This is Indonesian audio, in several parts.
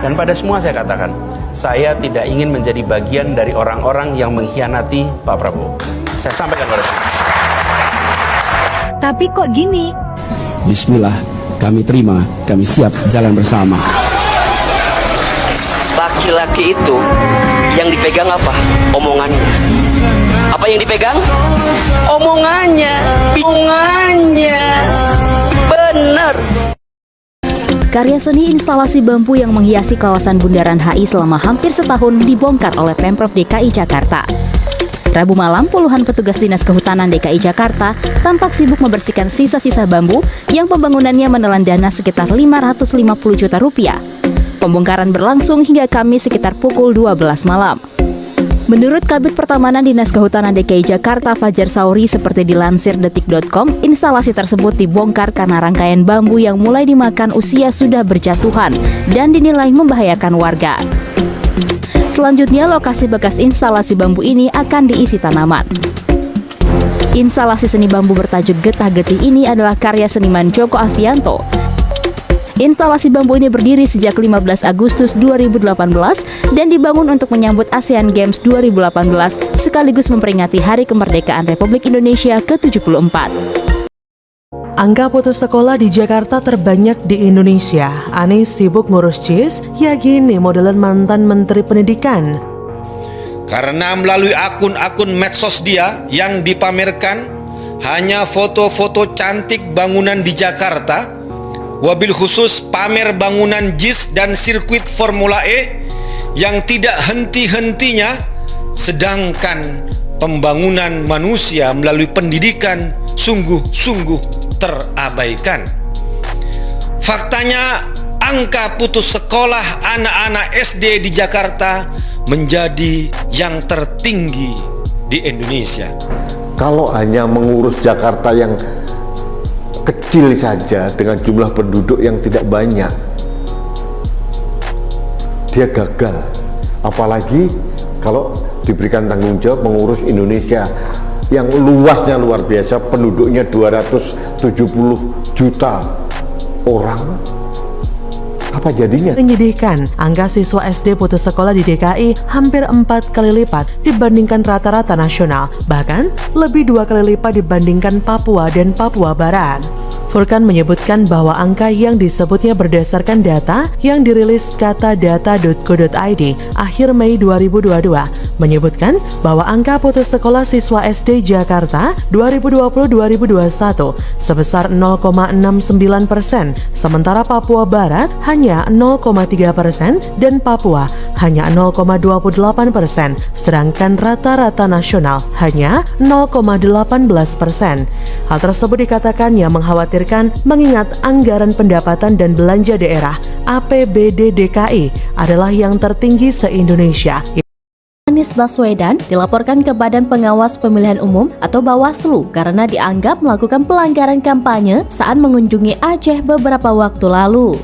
Dan pada semua saya katakan, saya tidak ingin menjadi bagian dari orang-orang yang mengkhianati Pak Prabowo. Saya sampaikan pada semua. Tapi kok gini? Bismillah, kami terima, kami siap jalan bersama. Laki-laki itu yang dipegang apa? Omongannya. Apa yang dipegang? Omongannya. Omongannya. Benar. Karya seni instalasi bambu yang menghiasi kawasan Bundaran HI selama hampir setahun dibongkar oleh Pemprov DKI Jakarta. Rabu malam, puluhan petugas Dinas Kehutanan DKI Jakarta tampak sibuk membersihkan sisa-sisa bambu yang pembangunannya menelan dana sekitar 550 juta rupiah. Pembongkaran berlangsung hingga Kamis sekitar pukul 12 malam. Menurut Kabid Pertamanan Dinas Kehutanan DKI Jakarta Fajar Sauri seperti dilansir detik.com, instalasi tersebut dibongkar karena rangkaian bambu yang mulai dimakan usia sudah berjatuhan dan dinilai membahayakan warga. Selanjutnya, lokasi bekas instalasi bambu ini akan diisi tanaman. Instalasi seni bambu bertajuk Getah-Getih ini adalah karya seniman Joko Avianto. Instalasi bambu ini berdiri sejak 15 Agustus 2018 dan dibangun untuk menyambut ASEAN Games 2018 sekaligus memperingati Hari Kemerdekaan Republik Indonesia ke-74. Angka putus sekolah di Jakarta terbanyak di Indonesia. Anies sibuk ngurus CIS, ya gini modelan mantan Menteri Pendidikan. Karena melalui akun-akun medsos dia yang dipamerkan hanya foto-foto cantik bangunan di Jakarta, wabil khusus pamer bangunan JIS dan sirkuit Formula E yang tidak henti-hentinya, sedangkan pembangunan manusia melalui pendidikan sungguh-sungguh terabaikan. Faktanya, angka putus sekolah anak-anak SD di Jakarta menjadi yang tertinggi di Indonesia. Kalau hanya mengurus Jakarta yang kecil saja dengan jumlah penduduk yang tidak banyak, dia gagal. Apalagi kalau diberikan tanggung jawab mengurus Indonesia yang luasnya luar biasa, penduduknya 270 juta orang. Apa jadinya? Menyedihkan, angka siswa SD putus sekolah di DKI hampir 4 kali lipat dibandingkan rata-rata nasional, bahkan lebih 2 kali lipat dibandingkan Papua dan Papua Barat. Furkan menyebutkan bahwa angka yang disebutnya berdasarkan data yang dirilis katadata.co.id akhir Mei 2022 menyebutkan bahwa angka putus sekolah siswa SD Jakarta 2020-2021 sebesar 0,69%, sementara Papua Barat hanya 0,3% dan Papua hanya 0,28%, sedangkan rata-rata nasional hanya 0,18%. Hal tersebut dikatakannya mengkhawatirkan mengingat anggaran pendapatan dan belanja daerah APBD DKI adalah yang tertinggi se-Indonesia. Anies Baswedan dilaporkan ke Badan Pengawas Pemilihan Umum atau Bawaslu karena dianggap melakukan pelanggaran kampanye saat mengunjungi Aceh beberapa waktu lalu.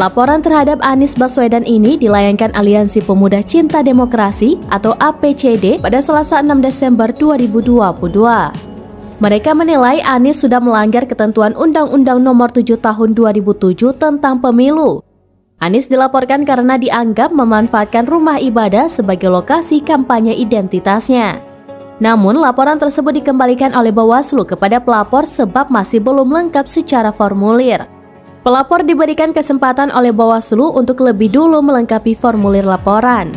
Laporan terhadap Anies Baswedan ini dilayangkan Aliansi Pemuda Cinta Demokrasi atau APCD pada Selasa 6 Desember 2022. Mereka menilai Anies sudah melanggar ketentuan Undang-Undang Nomor 7 Tahun 2007 tentang Pemilu. Anies dilaporkan karena dianggap memanfaatkan rumah ibadah sebagai lokasi kampanye identitasnya. Namun, laporan tersebut dikembalikan oleh Bawaslu kepada pelapor sebab masih belum lengkap secara formulir. Pelapor diberikan kesempatan oleh Bawaslu untuk lebih dulu melengkapi formulir laporan.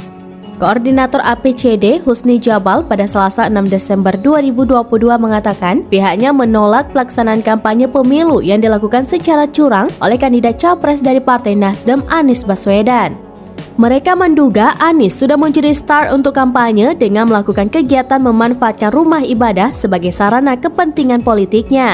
Koordinator APCD Husni Jabal pada Selasa 6 Desember 2022 mengatakan pihaknya menolak pelaksanaan kampanye pemilu yang dilakukan secara curang oleh kandidat capres dari Partai Nasdem Anies Baswedan. Mereka menduga Anies sudah menjadi star untuk kampanye dengan melakukan kegiatan memanfaatkan rumah ibadah sebagai sarana kepentingan politiknya.